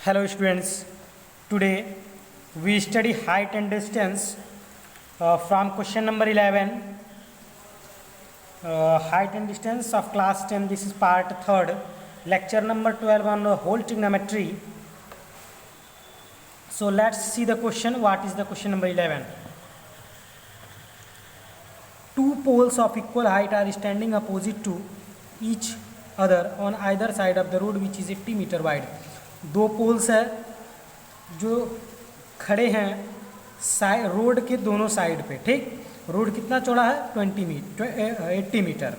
Hello students, today we study height and distance from question number 11, height and distance of class 10. This is part 3rd, lecture number 12 on whole trigonometry. So let's see the question. What is the question number 11? Two poles of equal height are standing opposite to each other on either side of the road which is 80 meter wide. दो poles है जो खड़े हैं road के दोनों side पे, ठीक। Road कितना चौड़ा है 80 metre.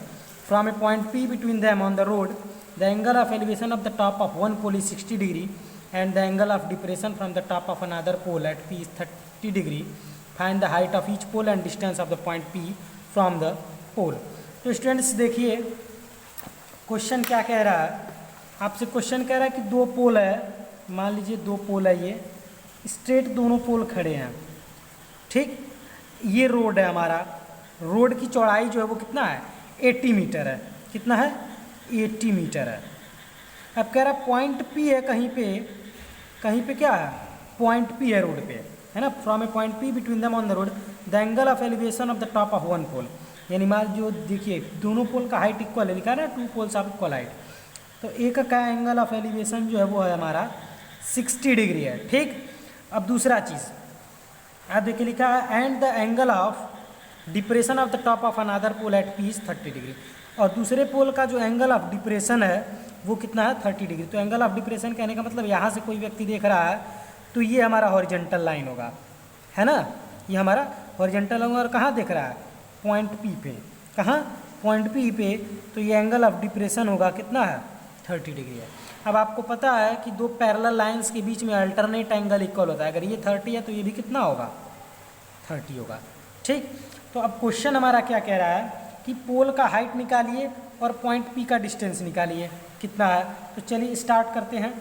From a point P between them on the road the angle of elevation of the top of one pole is 60 degree and the angle of depression from the top of another pole at P is 30 degree. Find the height of each pole and distance of the point P from the pole. तो students देखिए question क्या कह रहा है. आपसे question कह रहा है कि दो पोल है, मान लीजिए दो पोल है, ये स्ट्रेट दोनों पोल खड़े हैं, ठीक. ये रोड है हमारा, रोड की चौड़ाई जो है वो कितना है 80 मीटर है. कितना है 80 मीटर है. अब कह रहा है पॉइंट P है कहीं पे क्या है पॉइंट P है रोड पे, है ना. From a point P between them on the road the angle of elevation of the top of one pole. यानी मान जो देखिए दोनों पोल का हाइट इक्वल है, लिखा है ना two poles of equal height. तो एक का एंगल ऑफ एलिवेशन जो है वो है हमारा 60 डिग्री है, ठीक. अब दूसरा चीज़ आप देखिए लिखा है and the angle of depression of the top of another pole at P is 30 degree. और दूसरे पोल का जो एंगल ऑफ डिप्रेशन है वो कितना है 30 डिग्री. तो एंगल ऑफ डिप्रेशन कहने का मतलब यहाँ से कोई व्यक्ति देख रहा है तो ये हमारा हॉरिजेंटल लाइन होगा, है ना. ये हमारा हॉरिजेंटल होगा और कहाँ देख रहा है पॉइंट P पे. कहाँ पॉइंट P पे. तो ये एंगल ऑफ डिप्रेशन होगा कितना है 30 डिग्री है. अब आपको पता है कि दो पैरेलल लाइंस के बीच में अल्टरनेट एंगल इक्वल होता है. अगर ये 30 है तो ये भी कितना होगा 30 होगा, ठीक. तो अब क्वेश्चन हमारा क्या कह रहा है कि पोल का हाइट निकालिए और पॉइंट P का डिस्टेंस निकालिए कितना है. तो चलिए स्टार्ट करते हैं.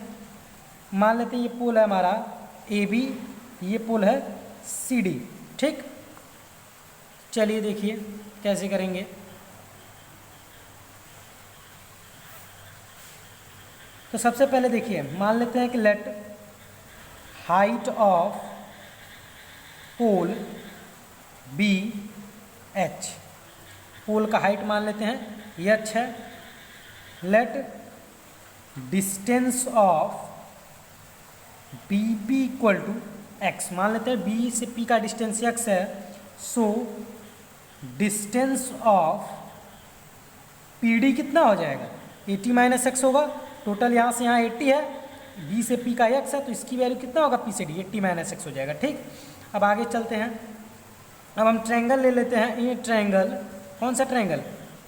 मान लेते हैं ये पोल है हमारा AB, ये पोल है CD, ठीक. चलिए देखिए कैसे करेंगे. तो सबसे पहले देखिए मान लेते हैं कि let height of pole be H. Pole का हाइट मान लेते हैं H है. Let distance of BP equal to X. मान लेते हैं B से P का डिस्टेंस X है. सो डिस्टेंस ऑफ PD कितना हो जाएगा 80 माइनस एक्स होगा. टोटल यहाँ से यहाँ 80 है, B से P का X है तो इसकी वैल्यू कितना होगा P से D 80 माइनस एक्स हो जाएगा, ठीक. अब आगे चलते हैं. अब हम ट्रायंगल ले लेते हैं. ये ट्रायंगल कौन सा ट्रायंगल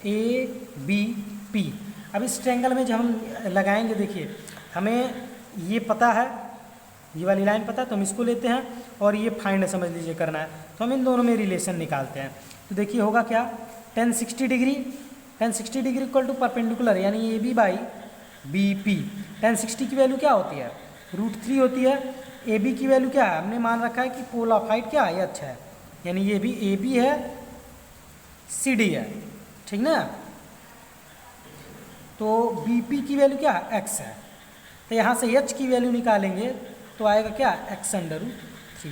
ABP. अब इस ट्रायंगल में जब हम लगाएंगे देखिए हमें ये पता है, ये वाली लाइन पता है तो हम इसको लेते हैं और ये फाइंड समझ लीजिए करना है. तो हम इन दोनों में रिलेशन निकालते हैं. तो देखिए होगा क्या 1060 डिग्री इक्वल टू परपेंडिकुलर यानी AB बाई BP. 1060 की वैल्यू क्या होती है √3 होती है. AB की वैल्यू क्या है हमने मान रखा है कि पोल ऑफ हाइट क्या है H है, यानी ये भी AB है CD है, ठीक ना. तो BP की वैल्यू क्या है X है. तो यहाँ से H की वैल्यू निकालेंगे तो आएगा क्या x/√3.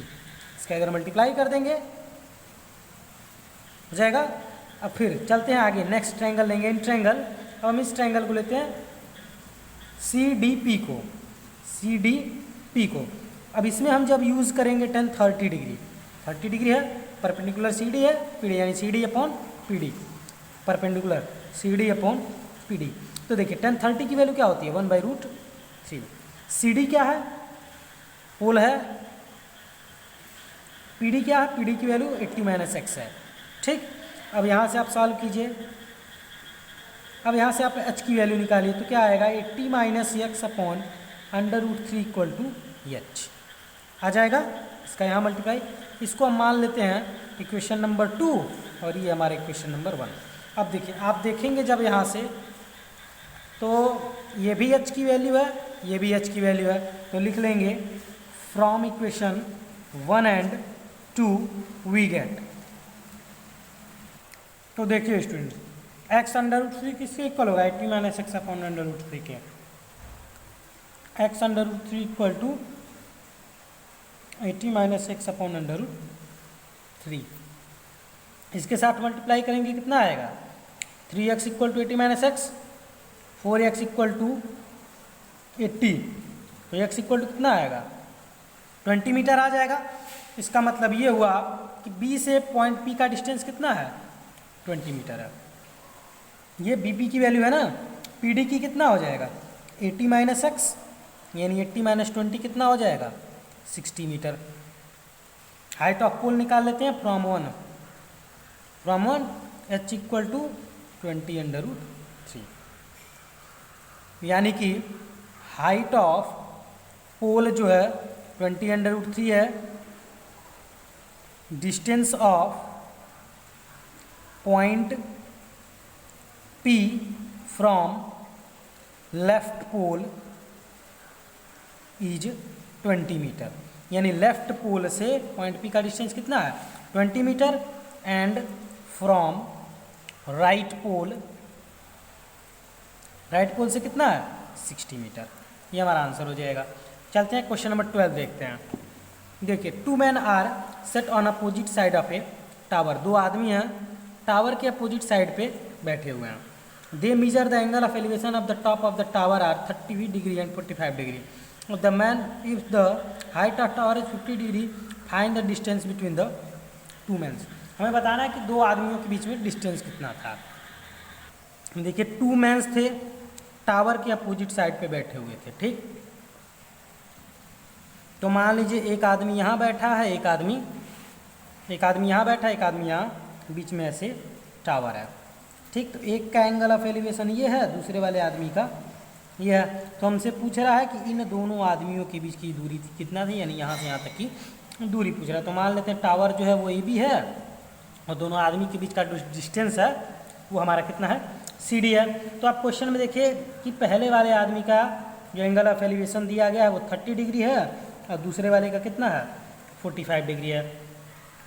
इसका अगर मल्टीप्लाई कर देंगे हो जाएगा. अब फिर चलते हैं आगे. नेक्स्ट ट्रायंगल लेंगे इन ट्रायंगल. अब हम इस ट्रायंगल को लेते हैं CDP को. अब इसमें हम जब यूज़ करेंगे 30 डिग्री है, परपेंडिकुलर CD है PD यानी CD upon PD, perpendicular CD upon PD. तो देखिए 1030 की वैल्यू क्या होती है 1/√3. CD क्या है पोल है, PD क्या है PD की वैल्यू 80 माइनस एक्स है, ठीक. अब यहाँ से आप सॉल्व कीजिए. अब यहाँ से आप H की वैल्यू निकालिए तो क्या आएगा 80 minus x upon √3 equal to H आ जाएगा. इसका यहाँ मल्टीप्लाई. इसको हम मान लेते हैं इक्वेशन नंबर 2 और ये हमारे इक्वेशन नंबर 1. अब देखिए आप देखेंगे जब यहाँ से तो ये भी H की वैल्यू है, ये भी H की वैल्यू है. तो लिख लेंगे from equation 1 and 2 we get. तो देखिए स्टूडेंट x √3 किसके इक्वल होगा 80 माइनस एक्स अपॉन √3 के. X under root 3 equal to 80 minus x upon under root 3। इसके साथ मल्टीप्लाई करेंगे कितना आएगा, 3x equal to 80 minus x, 4x equal to 80, तो x इक्वल टू कितना आएगा 20 मीटर आ जाएगा। इसका मतलब ये हुआ कि B से पॉइंट P का डिस्टेंस कितना है 20 मीटर है। ये BP की वैल्यू है ना, PD की कितना हो जाएगा 80 माइनस एक्स, यानी 80 माइनस 20 कितना हो जाएगा 60 मीटर। हाइट ऑफ पोल निकाल लेते हैं from one h equal to 20 under root 3, यानी कि हाइट ऑफ पोल जो है 20 अंडर रूट 3 है, distance of point P from left pole is 20 metre, यानी लेफ्ट पोल से पॉइंट P का डिस्टेंस कितना है 20 metre, and from right pole से कितना है 60 मीटर। ये हमारा आंसर हो जाएगा। चलते हैं क्वेश्चन नंबर 12 देखते हैं। देखिए, 2 men are set on opposite side of a tower. 2 आदमी हैं टावर के अपोजिट साइड पे बैठे हुए हैं। They measure the angle of elevation of the top of the tower are 30 degree and 45 degree. The man if the height of tower is 50 degree find the distance between the 2 men। हमें बताना है कि 2 आदमियों के बीच में distance कितना था। देखिए, 2 men थे, टावर के अपोजिट साइड पे बैठे हुए थे, ठीक। तो मान लीजिए एक आदमी यहाँ बैठा है, एक आदमी यहाँ बैठा है, एक आदमी यहाँ बीच में ऐसे टावर है, ठीक। तो एक का एंगल ऑफ एलिवेशन ये है, दूसरे वाले आदमी का ये है। तो हमसे पूछ रहा है कि इन दोनों आदमियों के बीच की दूरी कितना थी, यानी यहाँ से यहाँ तक की दूरी पूछ रहा है। तो मान लेते हैं टावर जो है वो AB है और दोनों आदमी के बीच का डिस्टेंस है वो हमारा कितना है CD है। तो आप क्वेश्चन में देखिए कि पहले वाले आदमी का जो एंगल ऑफ एलिवेशन दिया गया है वो 30 डिग्री है और दूसरे वाले का कितना है 45 डिग्री है,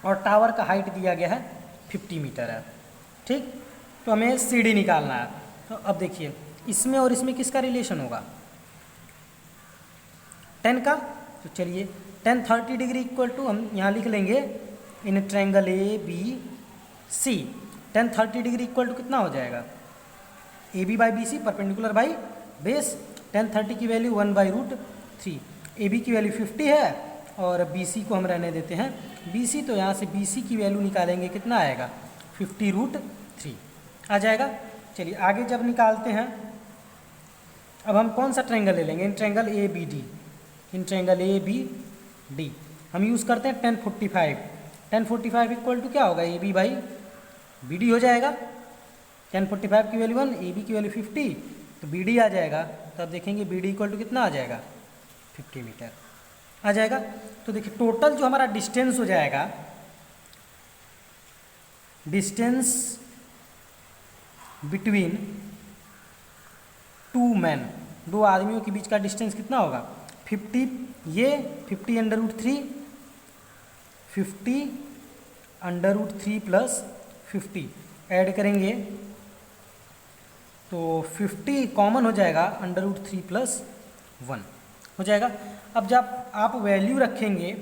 और टावर का हाइट दिया गया है 50 मीटर है, ठीक। तो हमें CD निकालना है। तो अब देखिए इसमें और इसमें किसका रिलेशन होगा 10 का। तो चलिए 10 30 डिग्री इक्वल टू हम यहाँ लिख लेंगे in triangle ABC 10 30 degree equal to कितना हो जाएगा AB by BC perpendicular by base. 10 30 की वैल्यू 1/√3, AB की वैल्यू 50 है और BC को हम रहने देते हैं BC। तो यहाँ से BC की वैल्यू निकालेंगे कितना आएगा 50√3 आ जाएगा। चलिए आगे जब निकालते हैं, अब हम कौन सा ट्रायंगल ले लेंगे, इन ट्रायंगल ABD हम यूज़ करते हैं 10 45 इक्वल टू क्या होगा AB बाई BD हो जाएगा। 10 45 की वैल्यू 1, AB की वैल्यू 50, तो BD आ जाएगा। तो अब देखेंगे BD इक्वल टू कितना आ जाएगा 50 मीटर आ जाएगा। तो देखिए टोटल जो हमारा डिस्टेंस हो जाएगा, डिस्टेंस बिटवीन 2 men, 2 आदमियों के बीच का डिस्टेंस कितना होगा 50, ये 50 √3, 50 √3 प्लस 50 ऐड करेंगे तो 50 कॉमन हो जाएगा √3 प्लस 1 हो जाएगा। अब जब आप वैल्यू रखेंगे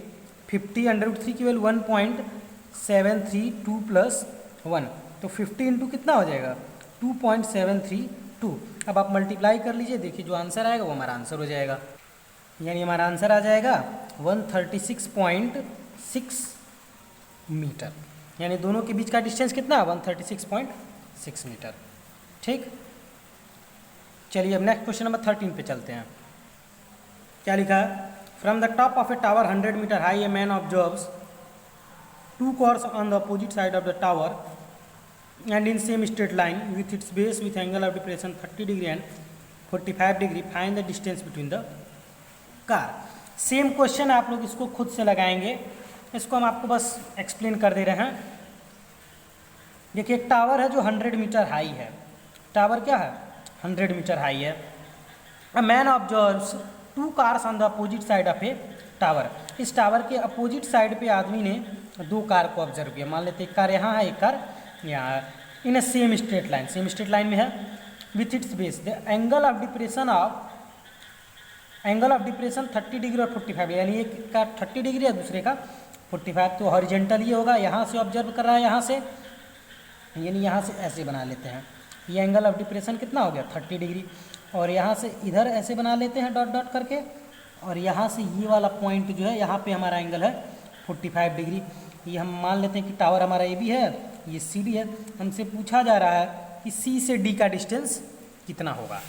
50 √3 की वैल्यू 1.732 प्लस 1, तो 50 इंटू कितना हो जाएगा 2.732। अब आप मल्टीप्लाई कर लीजिए, देखिए जो आंसर आएगा वो हमारा आंसर हो जाएगा, यानी हमारा आंसर आ जाएगा 136.6 मीटर, यानी दोनों के बीच का डिस्टेंस कितना 136.6 मीटर, ठीक। चलिए अब नेक्स्ट क्वेश्चन नंबर 13 पे चलते हैं। क्या लिखा है, from the top of a tower 100 metre high a man observes 2 cars on the opposite side of the tower and in same straight line with its base with angle of depression 30 degree and 45 degree, find the distance between the car। Same question आप लोग इसको खुद से लगाएंगे, इसको हम आपको बस एक्सप्लेन कर दे रहे हैं। देखिए एक टावर है जो 100 मीटर हाई है, टावर क्या है 100 मीटर हाई है। A man observes 2 cars on the opposite side of a tower, इस टावर के अपोजिट साइड पे आदमी ने 2 कार को ऑब्जर्व किया। मान लेते एक कार यहाँ है, एक कार यहाँ है, इन सेम स्ट्रेट लाइन में है। With its base the angle of depression of angle of depression 30 degree और 45, यानी एक का 30 डिग्री है दूसरे का 45, तो हॉरिजेंटल ये होगा, यहाँ से ऑब्जर्व कर रहा है, यहाँ से यानी यहाँ से ऐसे बना लेते हैं, ये एंगल ऑफ डिप्रेशन कितना हो गया 30 डिग्री, और यहाँ से इधर ऐसे बना लेते हैं डॉट डॉट करके, और यहाँ से ये वाला पॉइंट जो है यहाँ पे हमारा एंगल है 45 डिग्री। ये हम मान लेते हैं कि टावर हमारा ए बी है, ये सी डी है। हमसे पूछा जा रहा है कि सी से डी का डिस्टेंस कितना होगा,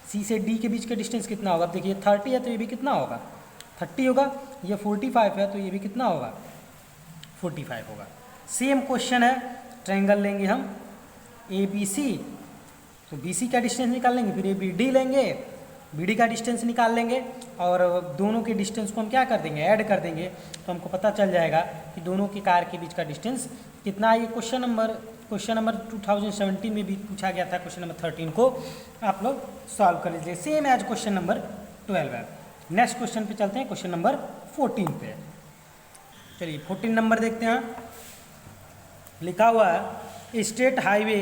सी से डी के बीच का डिस्टेंस कितना होगा। अब देखिए 30 है तो ये भी कितना होगा 30 होगा, ये 45 है तो ये भी कितना होगा 45 होगा। सेम क्वेश्चन है, ट्रायंगल लेंगे हम ए बी सी, तो बी सी का डिस्टेंस निकाल लेंगे, फिर ए बी डी लेंगे, बी डी का डिस्टेंस निकाल लेंगे, और दोनों के डिस्टेंस को हम क्या कर देंगे ऐड कर देंगे, तो हमको पता चल जाएगा कि दोनों के कार के बीच का डिस्टेंस कितना है। ये क्वेश्चन नंबर 2017 में भी पूछा गया था, क्वेश्चन नंबर 13 को आप लोग सॉल्व कर लीजिए, सेम एज क्वेश्चन नंबर 12 है। नेक्स्ट क्वेश्चन पे चलते हैं, क्वेश्चन नंबर 14 पे। चलिए 14 नंबर देखते हैं, लिखा हुआ है state highway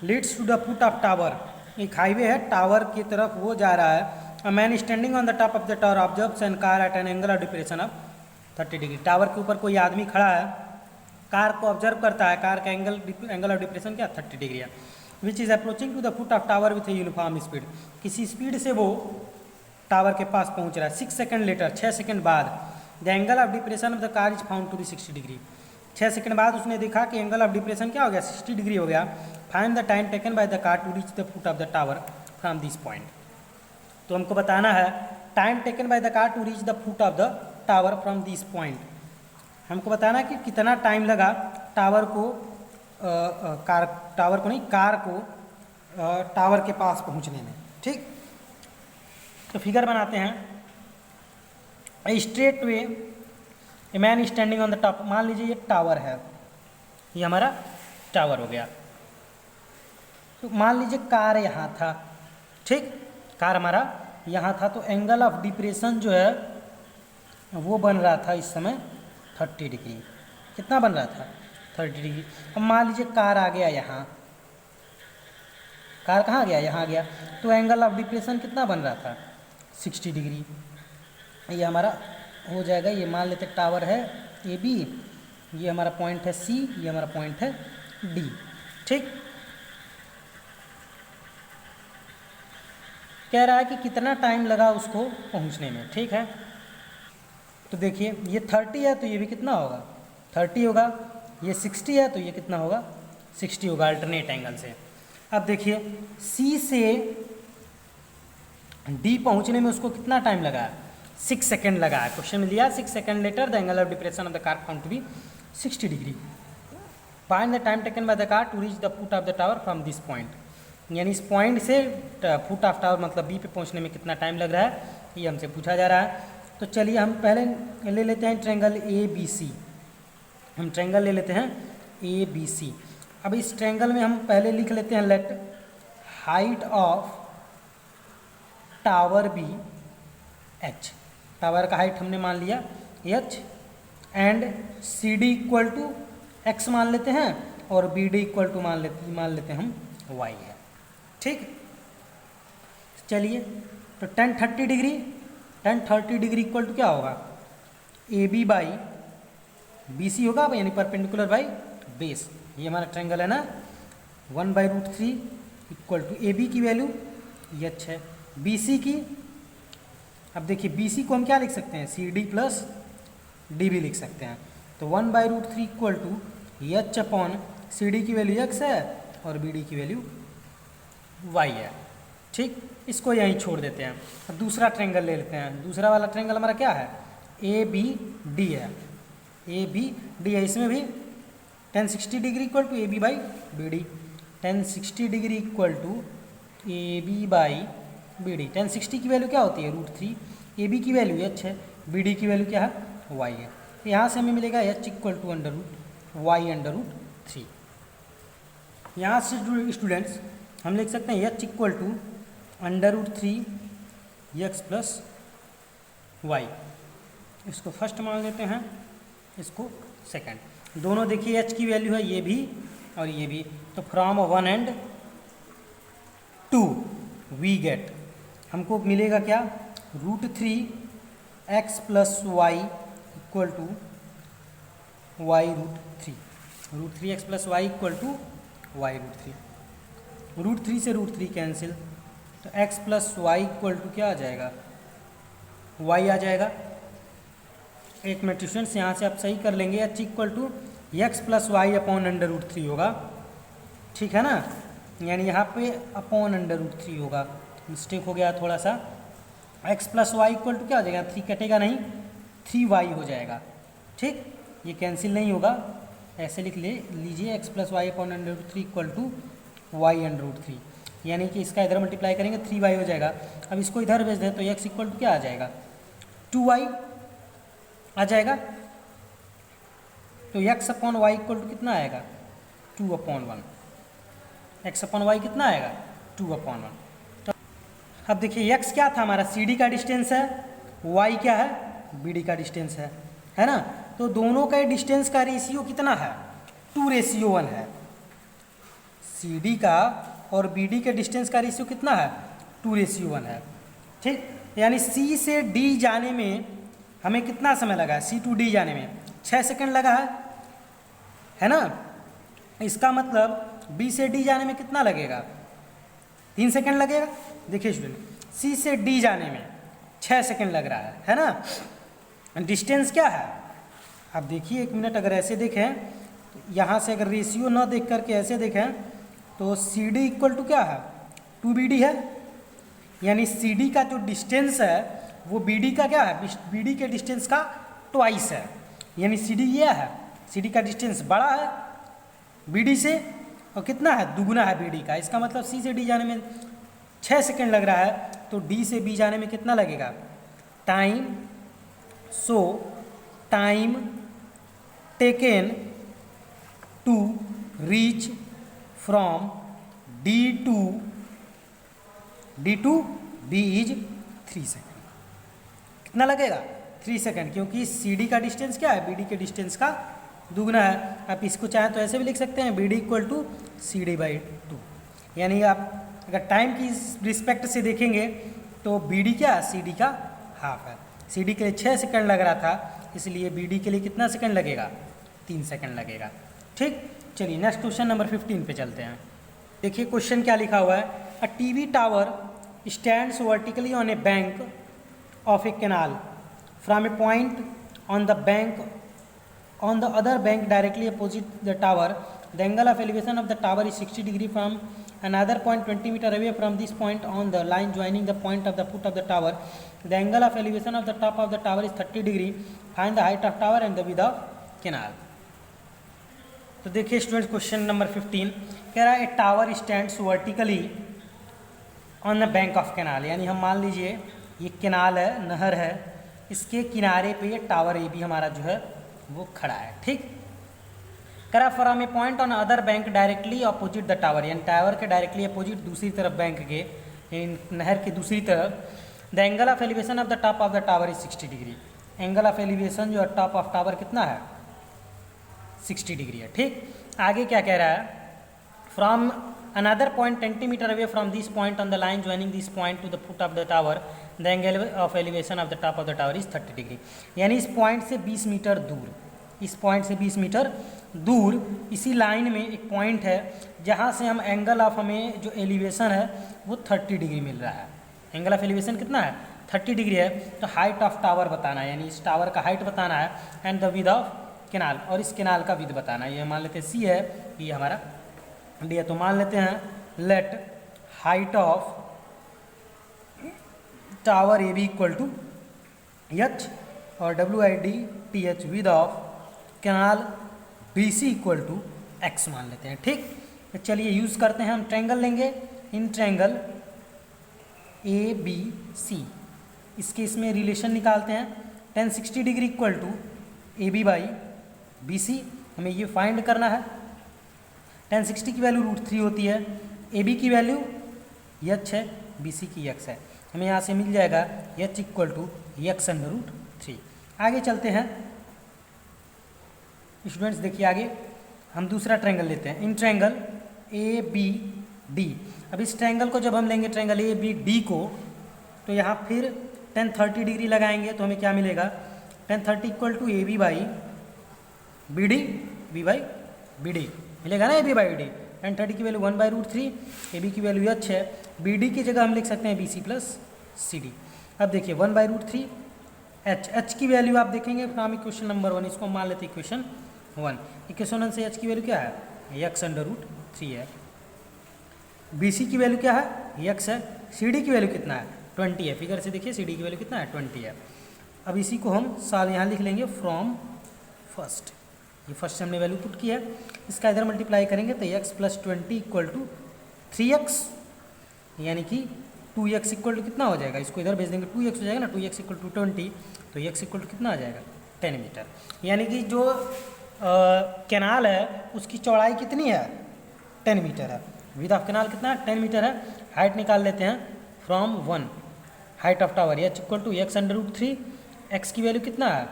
leads to the foot of tower, एक हाईवे है, टावर की तरफ वो जा रहा है। A man standing on the top of the tower observes an car at an angle of depression of 30 degree. Tower के ऊपर कोई आदमी खड़ा है, कार को ऑब्जर्व करता है, कार का एंगल ऑफ डिप्रेशन क्या 30 डिग्री है। Which is approaching to the foot of tower with a uniform speed, किसी स्पीड से वो टावर के पास पहुंच रहा है। 6 सेकंड लेटर, 6 सेकंड बाद the angle of depression of the car is found to be 60 degree. 6 second बाद उसने देखा कि एंगल ऑफ डिप्रेशन क्या हो गया 60 डिग्री हो गया। Find the time taken by the car to reach the foot of the tower from this point, तो हमको बताना है time taken by the car to reach the foot of the tower from this point. हमको बताना है कि कितना time लगा टावर को कार को टावर के पास पहुंचने में। ठीक, तो फिगर बनाते हैं। Straight way a man standing on the top, मान लीजिए ये टावर है, ये हमारा टावर हो गया। तो मान लीजिए कार यहाँ था, ठीक, कार हमारा यहाँ था, तो एंगल ऑफ डिप्रेशन जो है वो बन रहा था इस समय 30 डिग्री। कितना बन रहा था 30 डिग्री। अब मान लीजिए कार आ गया यहाँ, कार कहाँ गया यहाँ गया, तो एंगल ऑफ डिप्रेशन कितना बन रहा था 60 डिग्री। ये हमारा हो जाएगा, ये मान लेते टावर है ए बी, ये हमारा पॉइंट है सी, ये हमारा पॉइंट है डी। ठीक, कह रहा है कि कितना टाइम लगा उसको पहुंचने में। ठीक है, तो देखिए ये 30 है तो ये भी कितना होगा 30 होगा, ये 60 है तो ये कितना होगा 60 होगा अल्टरनेट एंगल से। अब देखिए सी से डी पहुंचने में उसको कितना टाइम लगा, 6 सेकेंड लगा है। क्वेश्चन में दिया 6 second later the angle of depression of the car found to be 60 degree. Find the time taken by the car to reach the foot of the tower from this point, यानी इस point से foot of tower मतलब B पे पहुंचने में कितना time लग रहा है, ये हमसे पूछा जा रहा है। तो चलिए हम पहले ले लेते हैं ट्रायंगल ए बी सी, हम ट्रायंगल ले लेते हैं ए बी सी। अब इस ट्रायंगल में हम पहले लिख लेते हैं let height of tower B H, tower का हाइट हमने मान लिया H, and C D equal to X मान लेते हैं, और बी डी इक्वल टू मान लेते हैं हम वाई है। ठीक, चलिए तो tan 30 डिग्री इक्वल टू क्या होगा A B by B C होगा, यानी परपेंडिकुलर बाई बेस। ये हमारा ट्रायंगल है ना, 1/√3 इक्वल टू ए बी की वैल्यू ये अच्छा है, बी सी की, अब देखिए बी सी को हम क्या लिख सकते हैं सी डी प्लस डी भी लिख सकते हैं। तो 1/√3 equal to H upon C D की वैल्यू एक्स है और बी डी की वैल्यू वाई है। ठीक, इसको यहीं छोड़ देते हैं। अब दूसरा ट्रायंगल ले लेते हैं। दूसरा वाला ट्रायंगल हमारा क्या है ए बी डी है, ए बी डी है, इसमें भी tan 60 degree equal to A B by B D, tan 60 degree equal to A B by B D. tan 60 की वैल्यू क्या होती है √3, ए बी की वैल्यू एच है, बी डी की वैल्यू क्या है वाई है। यहाँ से हमें मिलेगा एच इक्वल टू √3। यहाँ से स्टूडेंट्स हम लिख सकते हैं H equal to √3 X plus Y, इसको फर्स्ट मान लेते हैं, इसको सेकंड। दोनों देखिए एच की वैल्यू है ये भी और ये भी, तो फ्रॉम 1 and 2 वी गेट, हमको मिलेगा क्या √3 x plus Y equal to Y √3। √3 x plus Y equal to Y √3। √3 से √3 कैंसिल, तो x plus Y equal to क्या आ जाएगा, y आ जाएगा। एक मिनट स्टूडेंट्स, यहाँ से आप सही कर लेंगे, h equal to X plus Y upon √3 होगा, ठीक है ना। यानी यहाँ पे अपॉन √3 होगा, मिस्टेक हो गया थोड़ा सा। x plus Y equal to क्या हो जाएगा, 3 कटेगा नहीं, 3y हो जाएगा, ठीक। ये कैंसिल नहीं होगा, ऐसे लिख लीजिए x plus Y upon √3 equal to Y √3, यानी कि इसका इधर मल्टीप्लाई करेंगे 3y हो जाएगा। अब इसको इधर भेज दें तो x इक्वल टू क्या आ जाएगा, 2y आ जाएगा। तो x upon Y equal to कितना आएगा, 2/1। x अपॉन वाई कितना आएगा, 2/1। तो अब देखिए x क्या था हमारा, CD का डिस्टेंस है, y क्या है, BD का डिस्टेंस है ना। तो दोनों का डिस्टेंस का रेशियो कितना है, 2:1 है। CD का और BD के डिस्टेंस का रेशियो कितना है, 2:1 है, ठीक। यानी C से D जाने में हमें कितना समय लगा है, C to D जाने में 6 सेकंड लगा है ना। इसका मतलब B से D जाने में कितना लगेगा, 3 सेकंड लगेगा। देखिए स्टूडेंट, C से D जाने में 6 सेकंड लग रहा है ना। डिस्टेंस क्या है, अब देखिए एक मिनट, अगर ऐसे देखें तो यहाँ से अगर रेशियो ना देख करके ऐसे देखें तो CD इक्वल टू क्या है, 2BD है। यानी CD का जो डिस्टेंस है वो BD का क्या है, BD के डिस्टेंस का ट्वाइस है। यानी CD ये है, CD का डिस्टेंस बड़ा है BD से, और कितना है, दुगुना है BD का। इसका मतलब C से D जाने में 6 सेकंड लग रहा है, तो D से B जाने में कितना लगेगा, time. So time taken to reach from D to B is 3 second. कितना लगेगा, 3 सेकंड, क्योंकि CD का डिस्टेंस क्या है, BD के डिस्टेंस का दुगना है। आप इसको चाहें तो ऐसे भी लिख सकते हैं, BD इक्वल टू CD/2। यानी आप अगर टाइम की रिस्पेक्ट से देखेंगे तो BD क्या है, CD का हाफ है। CD के लिए 6 सेकंड लग रहा था, इसलिए BD के लिए कितना सेकंड लगेगा, 3 सेकंड लगेगा, ठीक। चलिए नेक्स्ट क्वेश्चन नंबर 15 पे चलते हैं। देखिए क्वेश्चन क्या लिखा हुआ है, अ TV tower stands vertically on A bank of a canal from a point on the bank on the other bank directly opposite the tower. The angle of elevation of the tower is 60 degree from another point 20 meter away from this point on the line joining the point of the foot of the tower. The angle of elevation of the top of the tower is 30 degree. Find the height of tower and the width of canal. तो देखिए students question number 15 कह रहा है ए tower stands vertically on the bank of canal. यानी हम मान लीजिए ये कैनाल है, नहर है, इसके किनारे पे ये टावर ए भी हमारा जो है वो खड़ा है, ठीक। करा from a point on other bank directly opposite the tower, यानी टावर के डायरेक्टली अपोजिट दूसरी तरफ बैंक के, नहर की दूसरी तरफ। The angle of elevation of the top of the tower is 60 degree. Angle of elevation जो टॉप ऑफ टावर कितना है, 60 डिग्री है, ठीक। आगे क्या कह रहा है, from another point 20 meter away from this point on the line joining this point to the foot of the tower, the angle of elevation of the top of the tower is 30 degree। यानी इस point से 20 metre दूर, इस point से 20 metre दूर इसी line में एक पॉइंट है जहाँ से हम एंगल ऑफ हमें जो एलिवेशन है वो 30 डिग्री मिल रहा है। एंगल ऑफ एलिवेशन कितना है, 30 डिग्री है। तो हाइट ऑफ टावर बताना है, यानी इस टावर का हाइट बताना है, and the width of canal, और इस कैनाल का विथ बताना है। ये मान लेते हैं C है, ये हमारा D है। तो मान लेते हैं let height of tower AB equal to H और WIDTH width of canal BC equal to X मान लेते हैं, ठीक। तो चलिए यूज़ करते हैं, हम ट्रायंगल लेंगे, इन ट्रायंगल ABC, इसके इसमें रिलेशन निकालते हैं। tan 60 degree equal to AB/BC, हमें ये फाइंड करना है। tan 60 की वैल्यू √3 होती है, AB की वैल्यू H है, BC की X है। हमें यहाँ से मिल जाएगा H इक्वल टू X/√3। आगे चलते हैं स्टूडेंट्स, देखिए आगे हम दूसरा ट्रायंगल लेते हैं, इन ट्रायंगल ABD। अब इस ट्रायंगल को जब हम लेंगे ट्रायंगल ABD को, तो यहाँ फिर टेन 30 डिग्री लगाएंगे तो हमें क्या मिलेगा, tan 30 equal to A B by B D, B by B D मिलेगा ना, A B by D. Tan 30 की वैल्यू 1/√3, ए बी की वैल्यू एच है, बी डी की जगह हम लिख सकते हैं B C plus C D. अब देखिए 1/√3 एच, एच की वैल्यू आप देखेंगे फ्रॉम इक्वेशन नंबर 1, इसको मान लेते हैं इक्वेशन 1। इक्वेशन 1 से एच की वैल्यू क्या है, x/√3 है। बी सी की वैल्यू क्या है, x है। सी डी की वैल्यू कितना है, 20 है। फिगर से देखिए सी डी की वैल्यू कितना है, 20 है। अब इसी को हम साल यहाँ लिख लेंगे फ्रॉम फर्स्ट, ये फर्स्ट से हमने वैल्यू पुट की है, इसका इधर मल्टीप्लाई करेंगे तो x + 20 इक्वल टू 3x, यानी कि 2x इक्वल टू कितना हो जाएगा, इसको इधर भेज देंगे 2x हो जाएगा ना, 2x इक्वल टू 20, तो x इक्वल टू कितना आ जाएगा 10 मीटर। यानी कि जो कैनाल है उसकी चौड़ाई कितनी है, 10 मीटर है। विथ ऑफ कैनाल कितना है, 10 मीटर है। हाइट निकाल लेते हैं from 1, height of tower h equal to x/√3, x की वैल्यू कितना है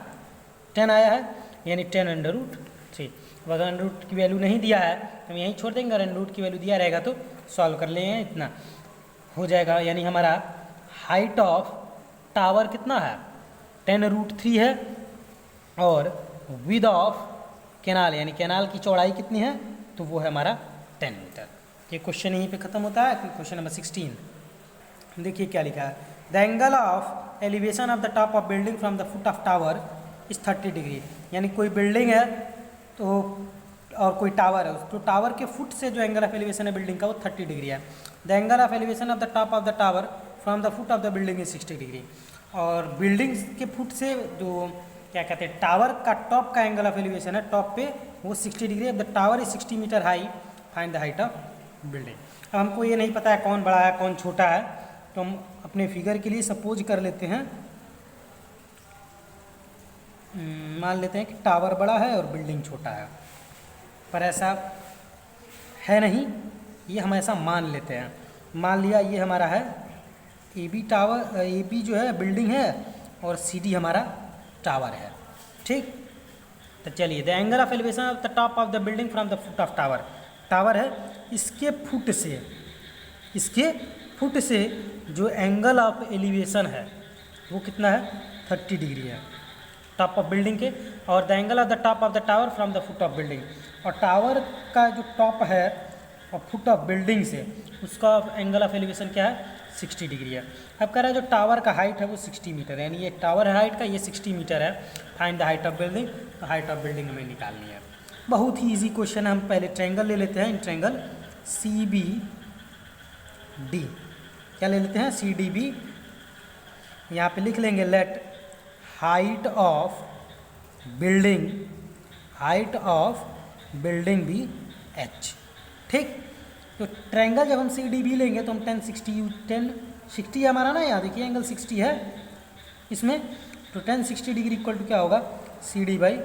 10 आया है, यानी 10/√3। अगर अंडर की वैल्यू नहीं दिया है तो हम यहीं छोड़ देंगे, अगर अंडर की वैल्यू दिया रहेगा तो सॉल्व कर लेंगे, इतना हो जाएगा। यानी हमारा हाइट ऑफ टावर कितना है 10√3 है, और विद ऑफ कैनाल यानी कैनाल की चौड़ाई कितनी है, तो वो है हमारा 10 मीटर। ये क्वेश्चन यहीं पे ख़त्म होता है। क्वेश्चन नंबर 16 देखिए क्या लिखा है, the angle of elevation of the top of building from the foot of tower is 30 degree. यानी कोई बिल्डिंग है तो और कोई टावर है, तो टावर के फुट से जो एंगल ऑफ एलिवेशन है बिल्डिंग का वो 30 डिग्री है। The angle of elevation of the top of the tower from the foot of the building is 60 degree. और बिल्डिंग के फुट से जो क्या कहते हैं टावर का टॉप का एंगल ऑफ एलिवेशन है टॉप पे वो 60 डिग्री है। The tower is 60 metre high, find the height of building. अब हमको ये नहीं पता है कौन बड़ा है कौन छोटा है, तो हम अपने फिगर के लिए सपोज कर लेते हैं, मान लेते हैं कि टावर बड़ा है और बिल्डिंग छोटा है, पर ऐसा है नहीं, ये हम ऐसा मान लेते हैं। मान लिया ये हमारा है A B tower, A B जो है बिल्डिंग है और सी डी हमारा टावर है, ठीक। तो चलिए, the angle of elevation of the top of the building from the foot of tower, tower है इसके फुट से जो एंगल ऑफ एलिवेशन है वो कितना है 30 डिग्री है टॉप ऑफ बिल्डिंग के, और the angle of the top of the tower from the foot of building, और टावर का जो टॉप है और फुट ऑफ बिल्डिंग से उसका एंगल ऑफ एलिवेशन क्या है 60 डिग्री है। अब कह रहा है जो टावर का हाइट है वो 60 मीटर है, यानी ये टावर है हाइट का, ये 60 मीटर है। Find the height of building, तो हाइट ऑफ बिल्डिंग हमें निकालनी है। बहुत ही इजी क्वेश्चन है। हम पहले ट्रायंगल ले लेते हैं, in triangle C B D, क्या ले लेते हैं सी डी बी, यहाँ पे लिख लेंगे let height of building B H, ठीक। तो ट्रायंगल जब हम सी डी बी लेंगे तो हम 1060 हमारा ना, यहाँ देखिए एंगल 60 है इसमें, तो 1060 डिग्री इक्वल टू क्या होगा C D by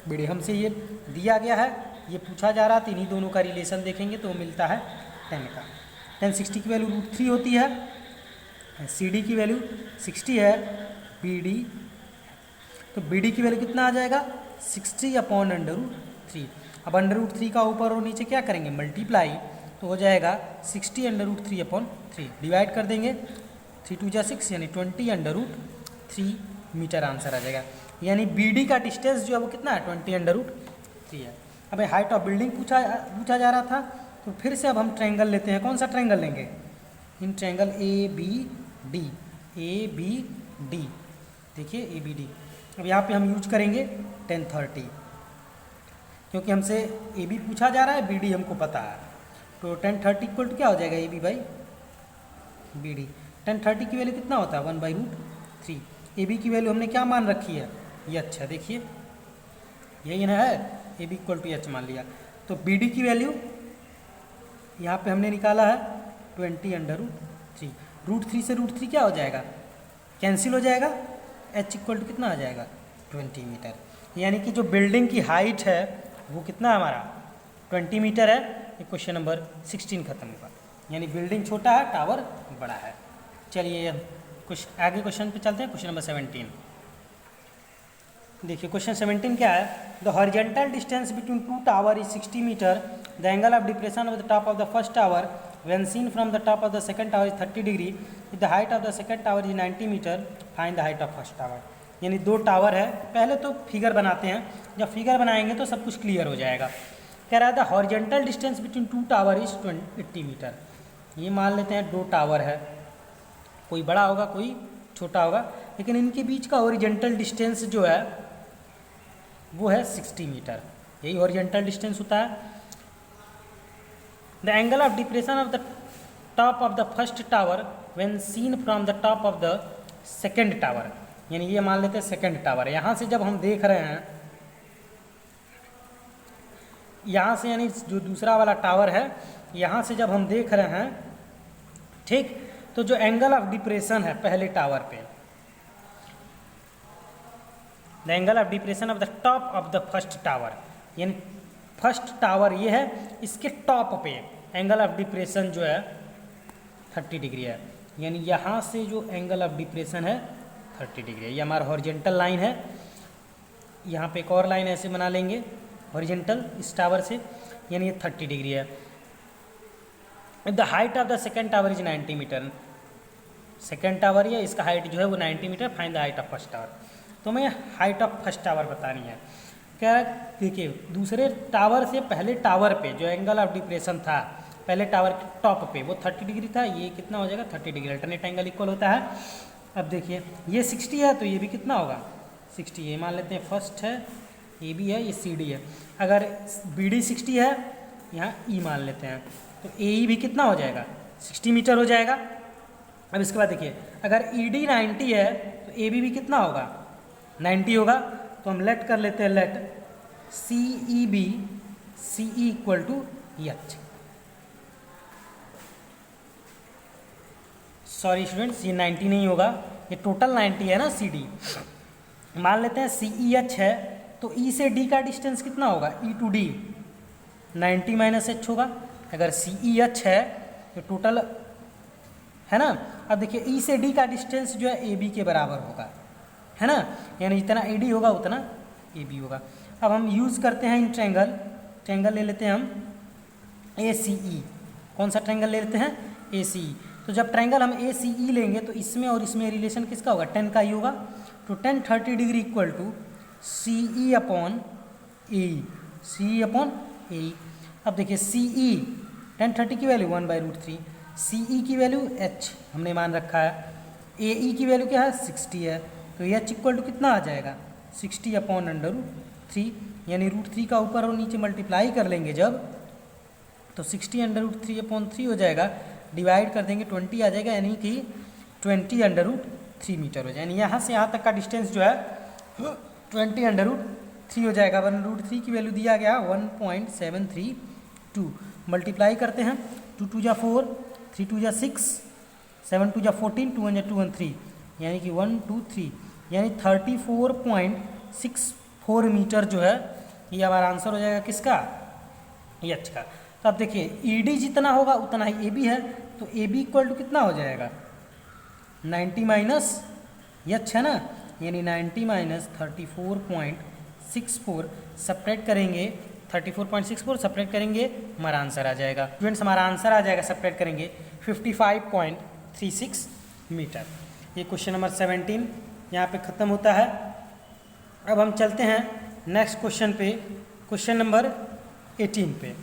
B D. हमसे ये दिया गया है, ये पूछा जा रहा था, इन्हीं दोनों का रिलेशन देखेंगे तो मिलता है 10 का। 1060 की वैल्यू √3 होती है, सी डी की वैल्यू 60 है, बी डी, तो बी डी की वैल्यू कितना आ जाएगा 60/√3। अब √3 का ऊपर और नीचे क्या करेंगे मल्टीप्लाई, तो हो जाएगा 60√3/3, डिवाइड कर देंगे 3 2 जा 6, यानी 20√3 मीटर आंसर आ जाएगा। यानी बी डी का डिस्टेंस जो है वो कितना है 20√3 है। अब हाइट ऑफ बिल्डिंग पूछा जा रहा था, तो फिर से अब हम ट्रायंगल लेते हैं। कौन सा ट्रायंगल लेंगे, in triangle A B D, देखिए ए बी डी। अब यहाँ पे हम यूज करेंगे 1030, क्योंकि हमसे ए बी पूछा जा रहा है, बी डी हमको पता है, तो 1030 इक्वल टू क्या हो जाएगा A B by B D. 1030 की वैल्यू कितना होता है 1/√3। ए बी की वैल्यू हमने क्या मान रखी है ये, अच्छा देखिए यही ना है, A B equal to H मान लिया। तो बी डी की वैल्यू यहाँ पे हमने निकाला है 20√3। √3 से √3 क्या हो जाएगा कैंसिल हो जाएगा, एच इक्वल टू कितना आ जाएगा 20 मीटर। यानी कि जो बिल्डिंग की हाइट है वो कितना हमारा 20 मीटर है। ये क्वेश्चन नंबर 16 खत्म हुआ, यानी बिल्डिंग छोटा है टावर बड़ा है। चलिए कुछ आगे क्वेश्चन पे चलते हैं। क्वेश्चन नंबर 17 देखिए, क्वेश्चन 17 क्या है, the horizontal distance between two tower is 60 metre, the angle of depression of the top of the first tower when seen from the top of the second tower is 30 degree, if the height of the second tower is 90 metre, find the height of first tower. यानी दो tower है, पहले तो figure बनाते हैं, जब figure बनाएंगे तो सब कुछ क्लियर हो जाएगा। कह रहा है the horizontal distance between two tower is 80 metre. ये मान लेते हैं दो टावर है, कोई बड़ा होगा कोई छोटा होगा, लेकिन इनके बीच का हॉरिजेंटल डिस्टेंस जो है वो है 60 मीटर, यही हॉरिजेंटल डिस्टेंस होता है। The angle of depression of the top of the first tower when seen from the top of the second tower, यानी ये मान लेते हैं सेकेंड टावर। यहाँ से जब हम देख रहे हैं, यहाँ से यानी जो दूसरा वाला टावर है, यहाँ से जब हम देख रहे हैं, ठीक, तो जो एंगल ऑफ डिप्रेशन है पहले टावर पे, the angle of depression of the top of the first tower, यानी फर्स्ट टावर ये है, इसके टॉप पे एंगल ऑफ डिप्रेशन जो है 30 डिग्री है। यानी यहाँ से जो एंगल ऑफ डिप्रेशन है 30 डिग्री है। ये हमारा हॉरिजेंटल लाइन है। यहाँ पे एक और लाइन ऐसे बना लेंगे हॉरिजेंटल इस टावर से, यानी ये 30 डिग्री है। The height of the second tower is 90 metre. Second tower या इसका हाइट जो है वो 90 metre, find the height of first tower. तो हमें हाइट ऑफ फर्स्ट टावर बतानी है। क्या देखिए, दूसरे टावर से पहले टावर पे जो एंगल ऑफ डिप्रेशन था पहले टावर के टॉप पे वो 30 डिग्री था, ये कितना हो जाएगा 30 डिग्री। अल्टरनेट एंगल इक्वल होता है। अब देखिए ये 60 है तो ये भी कितना होगा 60। ये मान लेते हैं फर्स्ट है, ये भी है, ये सी डी है। अगर बी डी 60 है, यहाँ ई मान लेते हैं, तो ए ई भी कितना हो जाएगा 60 मीटर हो जाएगा। अब इसके बाद देखिए अगर ई डी 90 है तो ए बी भी कितना होगा 90 होगा। तो हम लेट कर लेते हैं, let C E B C E equal to H. Sorry students, ये 90 नहीं होगा, ये टोटल 90 है ना सी डी। मान लेते हैं सी ई एच है, तो ई से डी का डिस्टेंस कितना होगा ई टू डी 90 माइनस एच होगा। अगर सी ई एच है तो टोटल है ना। अब देखिए ई से डी का डिस्टेंस जो है ए बी के बराबर होगा, है ना, यानी जितना ए डी होगा उतना ए बी होगा। अब हम यूज़ करते हैं इन ट्रायंगल, ट्रायंगल ले लेते हैं हम ए सी ई। कौन सा ट्रायंगल ले लेते हैं ए सी ई। तो जब ट्रायंगल हम ए सी ई लेंगे तो इसमें और इसमें रिलेशन किसका होगा 10 का ही होगा। तो 10 30 degree equal to C E upon A, C E upon A. अब देखिए सी ई 10 30 की वैल्यू 1/√3, सी ई की वैल्यू एच हमने मान रखा है, ए ई की वैल्यू क्या है 60 है। तो एच इक्वल टू कितना आ जाएगा 60 अपॉन √3, यानी √3 का ऊपर और नीचे मल्टीप्लाई कर लेंगे जब, तो 60 √3 अपॉन 3 हो जाएगा। डिवाइड कर देंगे 20 आ जाएगा, यानी कि 20 √3 मीटर हो जाएगा। यानी यहाँ से यहाँ तक का डिस्टेंस जो है 20 √3 हो जाएगा। 1√3 की वैल्यू दिया गया 1.732। मल्टीप्लाई करते हैं, 2 2 जा 4, 3 2 जा 6, 7 2 जा 14, 2 1 जा 2 1 3, यानी कि 1 2 3, यानी 34.64 मीटर जो है ये हमारा आंसर हो जाएगा किसका एच का। तो अब देखिए ई डी जितना होगा उतना ही ए बी है, तो ए बी इक्वल टू कितना हो जाएगा 90 माइनस एच है ना, यानी 90 माइनस 34.64 सब्ट्रैक्ट करेंगे, 34.64 सब्ट्रैक्ट करेंगे, हमारा आंसर आ जाएगा। स्टूडेंट्स हमारा आंसर आ जाएगा सब्ट्रैक्ट करेंगे 55.36 मीटर। ये क्वेश्चन नंबर 17 यहाँ पे ख़त्म होता है। अब हम चलते हैं नेक्स्ट क्वेश्चन पे, क्वेश्चन नंबर 18 पे।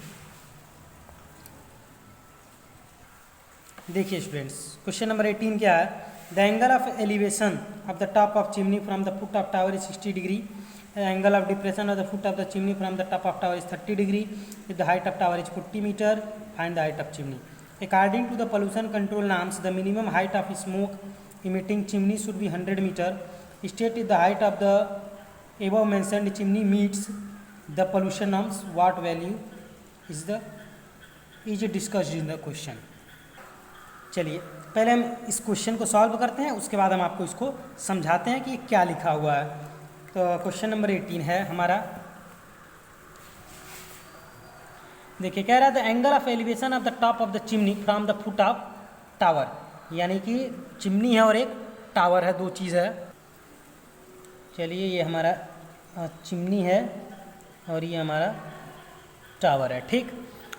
देखिए स्टूडेंट्स क्वेश्चन नंबर 18 क्या है, the angle of elevation of the top of chimney from the foot of tower is 60 degree, the angle of depression of the foot of the chimney from the top of tower is 30 degree, if the height of tower is 40 metre, find the height of chimney. According to the pollution control norms the minimum height of smoke emitting chimney should be 100 meter. State if the height of the above mentioned chimney meets the pollution norms. What value is discussed in the question. चलिए पहले हम इस question को solve करते हैं, उसके बाद हम आपको इसको समझाते हैं कि ये क्या लिखा हुआ है। तो क्वेश्चन नंबर 18 है हमारा। देखिए कह रहा है the angle of elevation of the top of the chimney from the foot of tower, यानी कि चिमनी है और एक टावर है, दो चीज़ है। चलिए ये हमारा चिमनी है और ये हमारा टावर है, ठीक।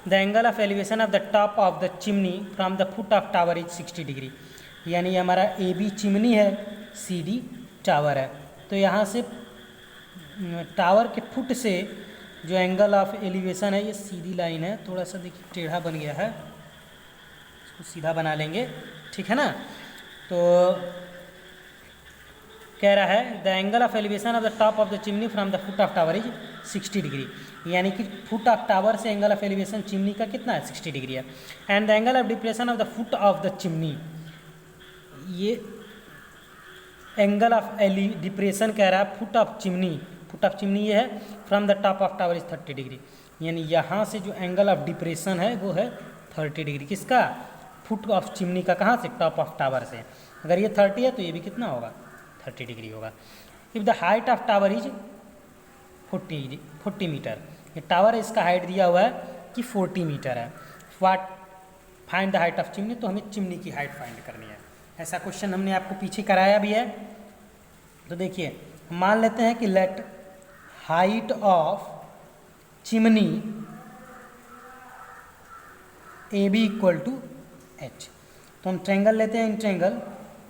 The angle of elevation of the top of the chimney from the foot of tower is 60 degree. यानी हमारा ए बी चिमनी है, सी डी टावर है। तो यहाँ से टावर के फुट से जो एंगल ऑफ एलिवेशन है, ये सीधी लाइन है, थोड़ा सा देखिए टेढ़ा बन गया है, इसको सीधा बना लेंगे, ठीक है ना। तो कह रहा है the angle of elevation of the top of the chimney from the foot of tower is 60 degree. यानी कि फुट ऑफ टावर से एंगल ऑफ एलिवेशन चिमनी का कितना है, 60 डिग्री है। And the angle of depression of the foot of the chimney, ये angle of depression कह रहा है foot of chimney, foot of chimney ये है, from the top of tower is 30 degree. यानी यहाँ से जो एंगल ऑफ डिप्रेशन है वो है 30 डिग्री। किसका, फुट ऑफ चिमनी का, कहाँ से, टॉप ऑफ टावर से। अगर ये 30 है तो ये भी कितना होगा, 30 डिग्री होगा। If the height of tower is 40 metre, ये टावर है, इसका हाइट दिया हुआ है कि 40 मीटर है। What find the height of chimney, तो हमें चिमनी की हाइट फाइंड करनी है। ऐसा क्वेश्चन हमने आपको पीछे कराया भी है। तो देखिए मान लेते हैं कि let height of chimney A B equal to H. तो हम ट्रायंगल लेते हैं, in triangle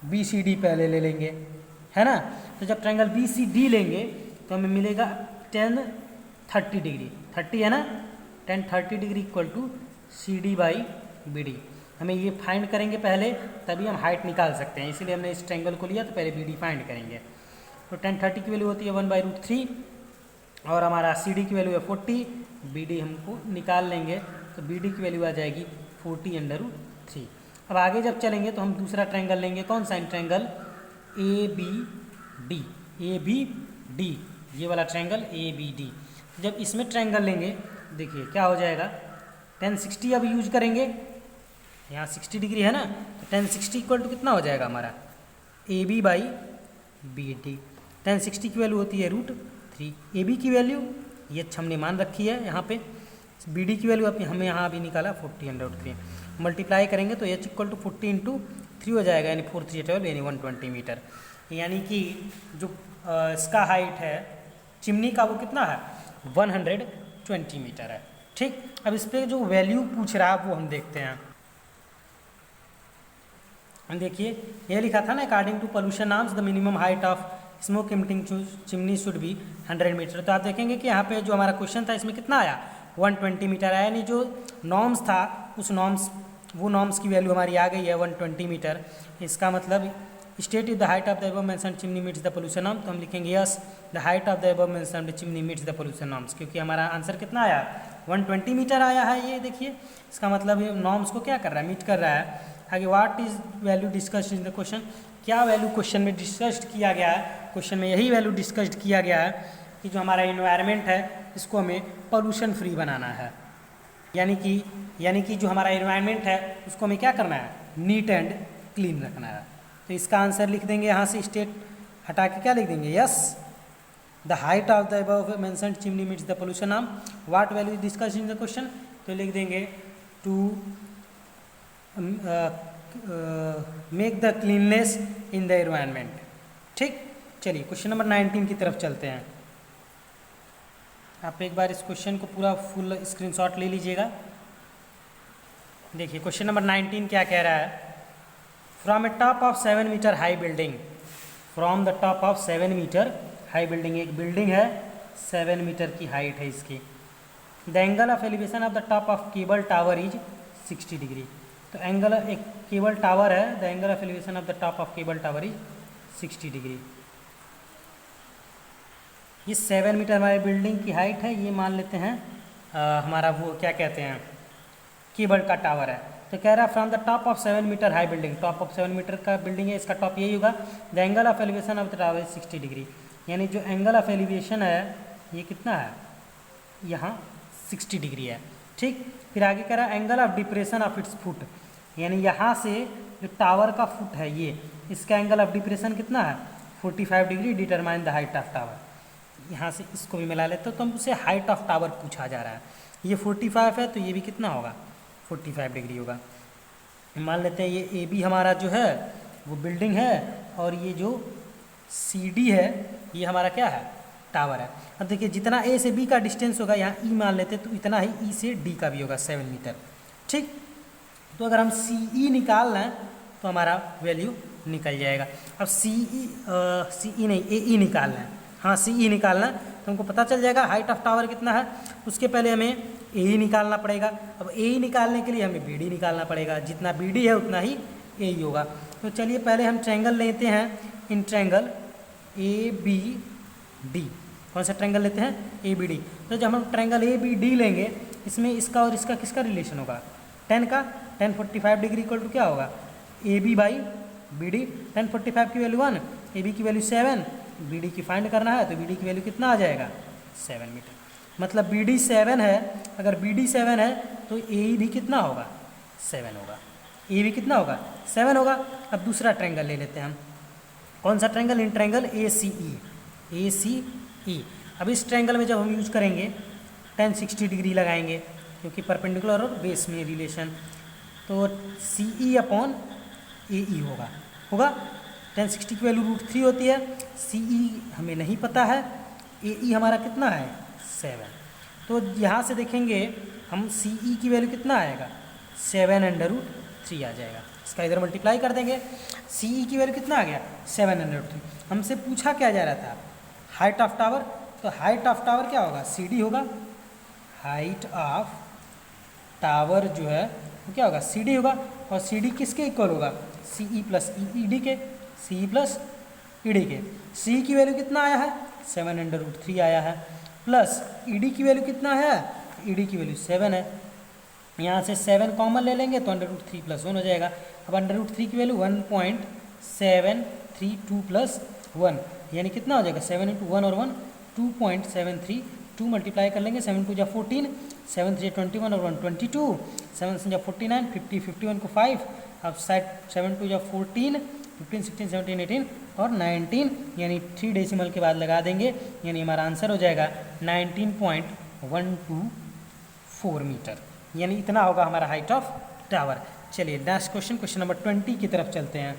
B C D पहले ले लेंगे, है ना। तो जब ट्रायंगल बी सी डी लेंगे तो हमें मिलेगा 10 30 डिग्री, 30 है ना, 10 30 degree equal to C D by B D. हमें ये फाइंड करेंगे पहले, तभी हम हाइट निकाल सकते हैं, इसीलिए हमने इस ट्रायंगल को लिया। तो पहले बी डी फाइंड करेंगे। तो 10 30 की वैल्यू होती है 1/√3 और हमारा सी डी की वैल्यू है 40, बी डी हमको निकाल लेंगे तो बी डी की वैल्यू आ जाएगी 40/√3। अब आगे जब चलेंगे तो हम दूसरा ट्रायंगल लेंगे, कौन सा, triangle A B D, A B D, ये वाला ट्रायंगल ए बी डी। जब इसमें ट्रायंगल लेंगे देखिए क्या हो जाएगा, 10 60 अब यूज करेंगे, यहाँ 60 डिग्री है ना, तो 10 60 इक्वल टू कितना हो जाएगा हमारा, A B by B D. 10 60 की वैल्यू होती है √3, ए बी की वैल्यू ये हमने मान रखी है यहाँ पे, बी डी की वैल्यू अभी हमें यहाँ अभी निकाला 40/√3। मल्टीप्लाई करेंगे तो एच इक्वल टू 40 × 3 हो जाएगा, यानी 4 3 12 यानी 120 मीटर। यानी कि जो इसका हाइट है चिमनी का वो कितना है, 120 मीटर है। ठीक, अब इस पर जो वैल्यू पूछ रहा है वो हम देखते हैं। देखिए ये लिखा था ना, according to pollution norms the minimum height of smoke emitting chimney should be 100 metre. तो आप देखेंगे कि यहाँ पे जो हमारा क्वेश्चन था इसमें कितना आया, 120 मीटर आया, यानी जो नॉर्म्स था उस नॉर्म्स की वैल्यू हमारी आ गई है 120 मीटर। इसका मतलब state is the height of the above mentioned chimney meets the pollution norm. तो हम लिखेंगे yes the height of the above mentioned chimney meets the pollution norms, क्योंकि हमारा आंसर कितना आया, 120 मीटर आया है। ये देखिए इसका मतलब ये नॉर्म्स को क्या कर रहा है, मीट कर रहा है। आगे what is value discussed in the question, क्या वैल्यू क्वेश्चन में डिस्कस्ड किया गया है। क्वेश्चन में यही वैल्यू डिस्कस्ड किया गया है कि जो हमारा इन्वायरमेंट है इसको हमें पोल्यूशन फ्री बनाना है, यानी कि जो हमारा इन्वायरमेंट है उसको हमें क्या करना है, नीट एंड क्लीन रखना है। तो इसका आंसर लिख देंगे, यहाँ से स्टेट हटा के क्या लिख देंगे, yes the height of the above mentioned chimney meets the pollution norm. What value is discussed in the question, तो लिख देंगे to make the cleanliness in the environment. ठीक, चलिए क्वेश्चन नंबर 19 की तरफ चलते हैं। आप एक बार इस क्वेश्चन को पूरा फुल स्क्रीनशॉट ले लीजिएगा। देखिए क्वेश्चन नंबर 19 क्या कह रहा है, from a top of 7 metre high building, from the top of 7 metre high building, एक बिल्डिंग है 7 मीटर की हाइट है इसकी। The angle of elevation of the top of cable tower is 60 degree. तो एंगल, एक केबल टावर है, the angle of elevation of the top of cable tower is 60 degree. ये 7 metre हमारी building की height है, ये मान लेते हैं हमारा वो क्या कहते हैं, केबल का टावर है। तो कह रहा है from the top of 7 metre high building, top of 7 metre का बिल्डिंग है, इसका टॉप यही होगा। The angle of elevation of the tower is 60 degree, यानी जो एंगल ऑफ एलिवेशन है ये कितना है, यहाँ 60 डिग्री है। ठीक, फिर आगे कह रहा है angle of depression of its foot, यानी यहाँ से जो टावर का फुट है ये, इसका एंगल ऑफ डिप्रेशन कितना है, 45 degree. Determine the height of tower, यहाँ से इसको भी मिला लेते तो हमसे हाइट ऑफ टावर पूछा जा रहा है। ये 45 है तो ये भी कितना होगा, 45 डिग्री होगा। मान लेते हैं ये ए बी हमारा जो है वो बिल्डिंग है, और ये जो सी डी है ये हमारा क्या है, टावर है। अब देखिए जितना ए से बी का डिस्टेंस होगा यहाँ ई मान लेते तो इतना ही ई से डी का भी होगा 7 मीटर। ठीक, तो अगर हम सी ई निकाल लें तो हमारा वैल्यू निकल जाएगा। अब सी ई नहीं ए ई निकाल लें, हाँ सी ई निकालना तो हमको पता चल जाएगा हाइट ऑफ टावर कितना है। उसके पहले हमें ए ई निकालना पड़ेगा। अब ए ई निकालने के लिए हमें बी डी निकालना पड़ेगा, जितना बी डी है उतना ही ए ई होगा। तो चलिए पहले हम ट्रायंगल लेते हैं, in triangle A B D. कौन सा ट्रायंगल लेते हैं? A B D. तो जब हम ट्रायंगल ए बी डी लेंगे इसमें इसका और इसका किसका रिलेशन होगा? 10 का। 10 45 डिग्री इक्वल टू क्या होगा? A B by B D. 10 45 की वैल्यू 1, ए बी की वैल्यू 7, बी डी की फाइंड करना है तो बी डी की वैल्यू कितना आ जाएगा? 7 मीटर। मतलब बी डी 7 है, अगर बी डी 7 है तो ए ई भी कितना होगा? 7 होगा। ए भी कितना होगा? 7 होगा। अब दूसरा ट्रायंगल ले लेते हैं हम। कौन सा ट्रायंगल? इन ट्रायंगल ए सी ई। ए सी ई। अब इस ट्रायंगल में जब हम यूज करेंगे 10 60 डिग्री लगाएंगे क्योंकि परपेंडिकुलर और बेस में रिलेशन, तो सी ई अपॉन ए ई होगा 10 60 की वैल्यू √3 होती है। सी ई हमें नहीं पता है, ए ई हमारा कितना है? 7। तो यहाँ से देखेंगे हम सी ई की वैल्यू कितना आएगा? 7√3 आ जाएगा। इसका इधर मल्टीप्लाई कर देंगे। सी ई की वैल्यू कितना आ गया? 7√3। हमसे पूछा क्या जा रहा था? Height of tower. तो हाइट ऑफ टावर क्या होगा? सी डी होगा। हाइट ऑफ टावर जो है वो क्या होगा? सी डी होगा। और सी डी किसके इक्वल होगा? सी ई प्लस ई डी के। सी ई प्लस ई डी के। सी की वैल्यू कितना आया है? 7√3 आया है। प्लस ई डी की वैल्यू कितना है? ई डी की वैल्यू 7 है। यहाँ से 7 कॉमन ले लेंगे तो √3 + 1 हो जाएगा। अब √3 की वैल्यू 1.732 + 1 यानी कितना हो जाएगा? 7 × 1 और 1 2.73। 2 मल्टीप्लाई कर लेंगे, 7 × 2 = 14, 7 × 3 = 21 और 1 22, 7 × 7 = 49, 50 51 को 5। अब 7 × 2 = 14, 15 16 17 18 और 19 यानी 3 डेसिमल के बाद लगा देंगे, यानी हमारा आंसर हो जाएगा 19.124 मीटर। यानी इतना होगा हमारा हाइट ऑफ टावर। चलिए नेक्स्ट क्वेश्चन नंबर 20 की तरफ चलते हैं।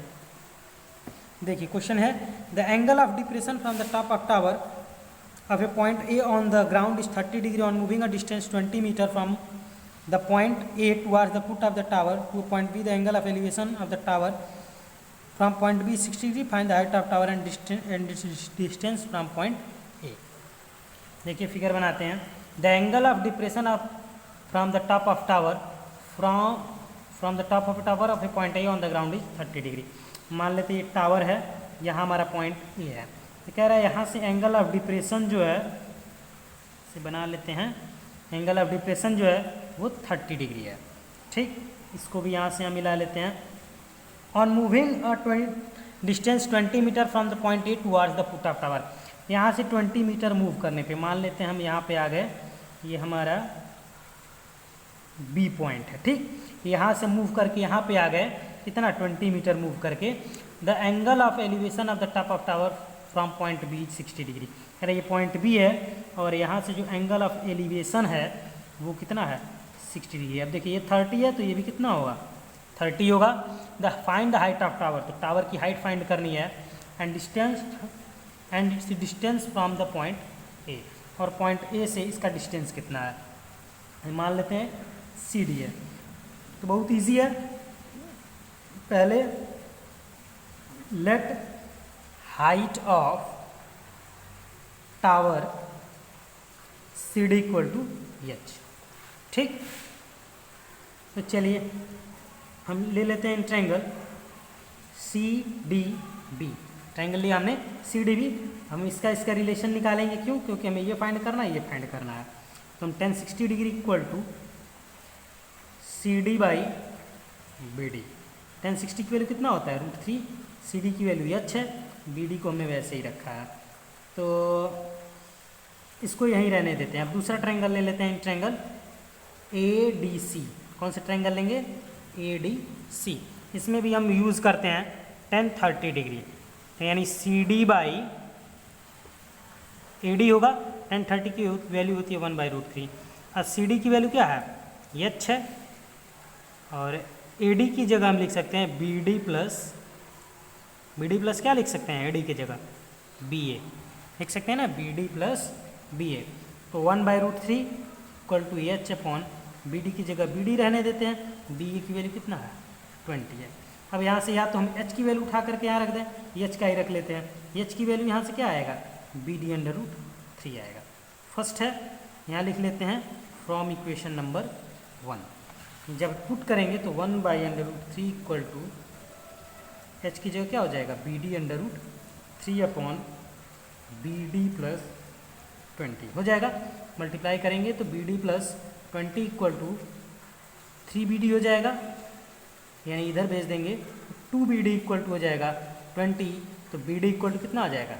देखिए क्वेश्चन है the angle of depression from the top of tower of a point A on the ground is 30 degree on moving a distance 20 meter from the point A towards the foot of the tower to point B. The angle of elevation of the tower from point B 60 degree. Find the height of tower and distance from point A. देखिए figure बनाते हैं। The angle of depression of from the top of tower from the top of a tower of a point A on the ground is 30 degree. मान लेते हैं tower है, यहाँ हमारा point A है, तो कह रहा है यहाँ से एंगल ऑफ डिप्रेशन जो है इसे बना लेते हैं। एंगल ऑफ डिप्रेशन जो है वो 30 डिग्री है। ठीक, इसको भी यहाँ से हम मिला लेते हैं। On moving distance 20 metre from the point A towards the foot of tower. यहाँ से 20 मीटर मूव करने पे मान लेते हैं हम यहाँ पे आ गए, ये हमारा बी पॉइंट है। ठीक, यहाँ से मूव करके यहाँ पे आ गए, कितना? 20 मीटर मूव करके। The angle of elevation of the top of tower from point B 60 degree. कह रहे ये पॉइंट बी है और यहाँ से जो एंगल ऑफ एलिवेशन है वो कितना है? 60 डिग्री। अब देखिए ये 30 है तो ये भी कितना होगा? 30 होगा। The find the height of tower, तो टावर की हाइट फाइंड करनी है। And it's distance from the point ए, और पॉइंट ए से इसका डिस्टेंस कितना है? मान लेते हैं सी डी है। तो बहुत ईजी है। पहले let height of tower C D equal to H. ठीक, तो चलिए हम ले लेते हैं triangle C D B. Triangle लिया हमने सी डी बी। हम इसका रिलेशन निकालेंगे, क्यों? क्योंकि हमें ये फाइंड करना है, ये फाइंड करना है। तो हम 10 60 degree equal to C D by B D. 10 60 की वैल्यू कितना होता है? √3। सी डी की वैल्यू एच है, बी डी को हमने वैसे ही रखा है, तो इसको यहीं रहने देते हैं। अब दूसरा ट्रायंगल ले लेते हैं, ट्रायंगल ए डी सी। कौन सा ट्रायंगल लेंगे? A D C. इसमें भी हम यूज़ करते हैं 10 30 डिग्री, तो यानी C D by A D होगा। 10 30 की वैल्यू होती है 1/√3। अब सी डी की वैल्यू क्या है? एच है, और ए डी की जगह हम लिख सकते हैं बी डी प्लस क्या लिख सकते हैं? ए डी की जगह बी ए। लिख सकते हैं ना, B D plus B A. तो 1/√3 equal to H upon B D की जगह बी डी रहने देते हैं, बी ए की वैल्यू कितना है 20 है। अब यहाँ से या तो हम एच की वैल्यू उठा करके यहाँ रख दें, एच का ही रख लेते हैं। एच की वैल्यू यहाँ से क्या आएगा, बी डी √3 आएगा। फर्स्ट है, यहाँ लिख लेते हैं फ्रॉम इक्वेशन नंबर 1। जब पुट करेंगे तो 1/√3 इक्वल टू एच की जगह क्या हो जाएगा, B D √3 upon B D plus 20 हो जाएगा। मल्टीप्लाई करेंगे तो B D plus 20 equal to 3BD हो जाएगा, यानी इधर भेज देंगे 2BD इक्वल टू हो जाएगा 20, तो BD इक्वल टू कितना आ जाएगा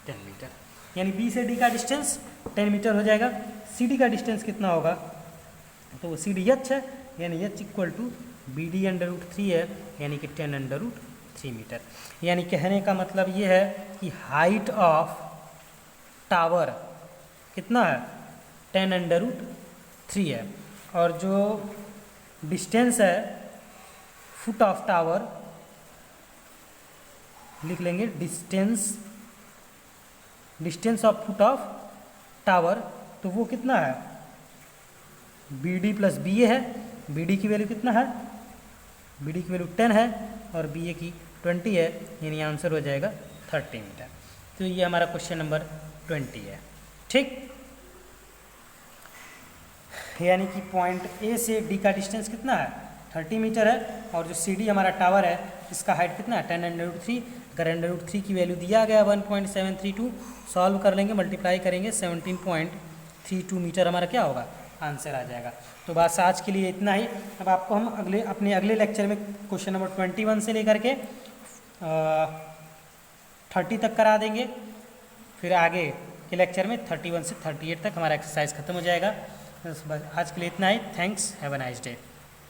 10 मीटर, यानी B से D का डिस्टेंस 10 मीटर हो जाएगा। CD का डिस्टेंस कितना होगा, तो CD H है, यानी H इक्वल टू BD √3 है, यानी कि 10√3 मीटर। यानी कहने का मतलब ये है कि हाइट ऑफ टावर कितना है 10√3 है, और जो डिस्टेंस है फुट ऑफ टावर लिख लेंगे, distance of foot of tower, तो वो कितना है B D plus B A है। बी डी की वैल्यू कितना है, बी डी की वैल्यू 10 है और बी ए की 20 है, यानी आंसर हो जाएगा 30 मीटर। तो ये हमारा क्वेश्चन नंबर 20 है। ठीक, यानी कि पॉइंट ए से डी का डिस्टेंस कितना है 30 मीटर है, और जो सी डी हमारा टावर है इसका हाइट कितना है 10√3। अगर √3 की वैल्यू दिया गया 1.732, सॉल्व कर लेंगे, मल्टीप्लाई करेंगे 17.32 मीटर हमारा क्या होगा, आंसर आ जाएगा। तो बस आज के लिए इतना ही। अब आपको हम अपने अगले लेक्चर में क्वेश्चन नंबर 21 से लेकर के 30 तक करा देंगे, फिर आगे के लेक्चर में 31 से 38 तक हमारा एक्सरसाइज खत्म हो जाएगा। बस आज के लिए इतना ही। Thanks, have a nice day.